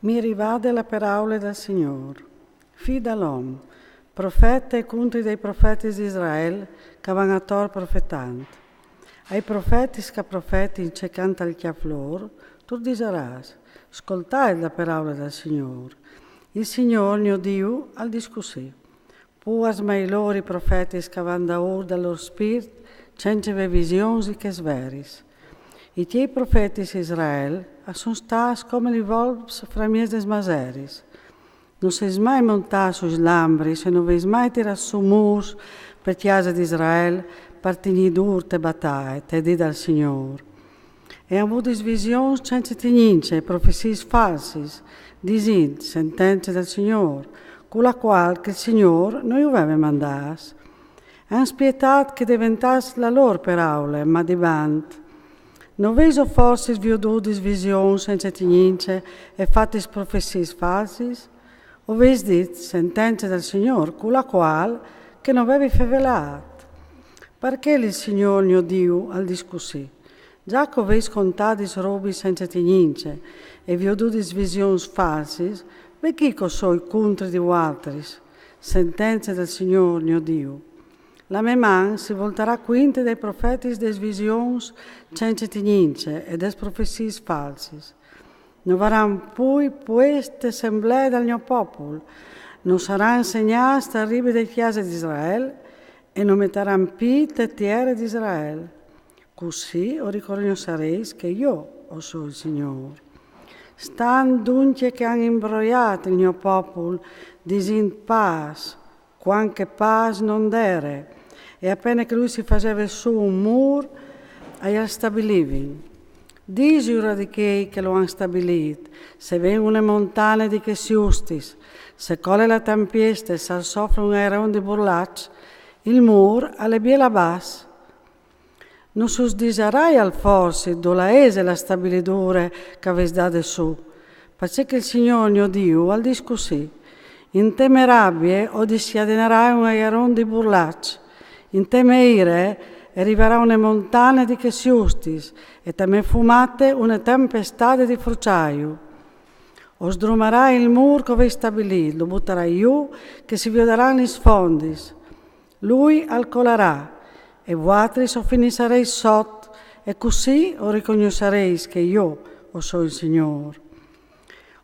Mi rivade la paraula del Signor. Fida l'uomo, profeta e contro dei profeti di Israele, che vanno a tor profetando. Ai profeti che profeti c'è canta il chiaflor, tu disaras, ascoltai la parola del Signore. Il Signore, mio Dio, al discussi. Puas mai loro i profeti che vanno da ora dal loro spirito, senza visioni che sveris. I tiei profeti di Israele sono stati come i volpi fra mies des maseris. Non sei mai montato sui lambri, se non vei mai tirato su murs per chiesa di Israele, partini d'urte battaglie, te di dal Signore. E hanno avuto visioni senza tinince, profezie false, dicendo sentenze del Signore, con la quale il Signore non aveva mandato. Hanno spietato che diventasse la loro parola, ma di band. Non vedo forse sviodute visioni senza tinince e fatti profezie false? O vedi dit sentenze del Signore, con la quale che non avevi fevelato? Perché il Signore, mio Dio, al discussi? Già che avevi contato robi senza tinince e vedute visioni false, perché so i contro di altri? Sentenze del Signore, mio Dio. La mia mano si volterà quinte dei profeti des visioni senza tinince e des profezie false. Non varranno poi queste assemblee del mio popolo, non saranno insegnate al ribe delle chiese di Israele e non metteranno più tettiere di Israele. Così riconoscereis che io sono il Signore. Stan dunque che hanno imbrogliato il mio popolo, dicendo pace, quanche pace non dere, e appena che lui si faceva su un muro, a stabilivi. Disi ora di che lo hanno stabilito, se vengono montane di che siustis, se colle la tempesta, se soffre un aereo di burlacci, il muro alle biela bassa. Non susdisarai al forse dolaese la stabilidura che avete dato su, perché il Signore, mio Dio, al discussi. In te rabbie o disiadenerai un aeron di burlacci, in te ire arriverà una montagna di che siustis, e te me fumate una tempestade di fruciaio. O sdrumerai il muro che avevi stabilito, lo butterai giù, che si vioderanno i sfondis. Lui alcolerà, e voi finirei sotto, e così riconoscereis che io sono il Signore.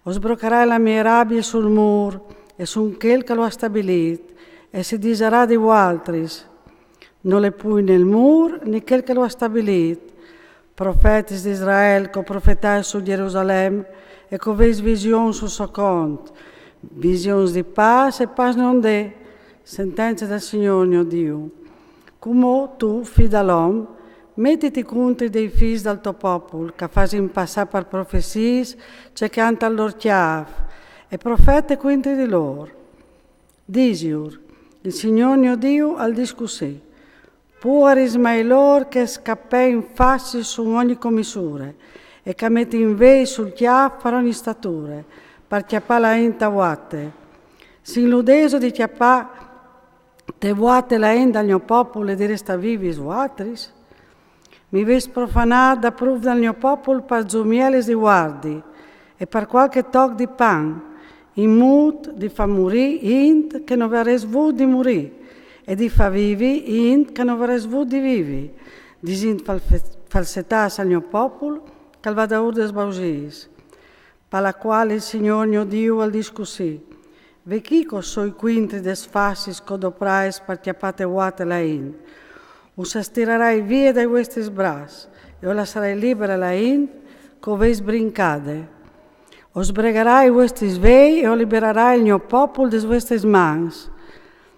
O sbroccherai la mia rabbia sul muro, e su quel che lo ha stabilito, e si diserà di altri. Non le pui nel muro, né quel che lo ha stabilito. Profeti di Israele, che profetai su Gerusalemme, e che vesi visioni sul suo conto. Visioni di pace e pace non de. Sentenze del Signore, mio Dio. Come tu, figlio dell'uomo, mettiti contro dei figli del tuo popolo, che fanno passare per profezie, che cantano loro chiave, e profete contro di loro. Disiur, il Signore mio Dio al discussi, puoris mai loro che scappei in faccia su ogni commissura, e che metti in vei sul chiave per ogni statura, per chiappare la enta vuate. Si illudeso di chiappare te vuate la enda al mio popolo e di resta vivi vuatris? Mi ves profanare da prov dal mio popolo per zomieles di guardi, e per qualche toc di pan, in mut di fa morì int che non veres vu di morì, e di fa vivi int che non veres vu di vivi, disint falsetas al mio popolo, che al vada ur des bausis, per la quale il Signore mio Dio al discussi, vechico soi quintri des fascis codoprais per chiappate uate la int, o s'astirerai via dai vostri bras, e o lascerai libera la int, che veis brincade. O sbregherai i vostri svei e o libererai il mio popolo des vostri mans.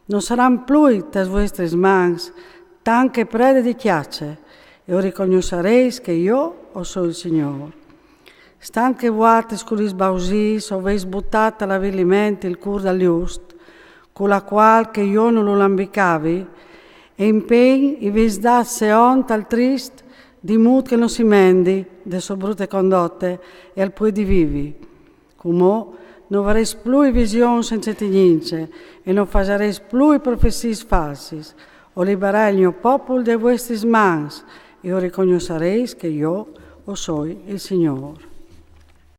Non saranno più des vostri mans, tanche prede di chiacce, e o riconoscereis che io sono il Signore. Stanche vuate con gli sbausis, o veis buttata l'avvilimento il cur dal giusto, con la quale che io non lo lambicavi, e in pen i veis dat seont al trist, di mut che non si mendi, de so brutte condotte, e al poi di vivi. Come non vareis più visioni senza tinince, e non facereis più i profezie falsi, o liberai il mio popolo dei vostri mans, e o riconoscereis che io sono il Signore.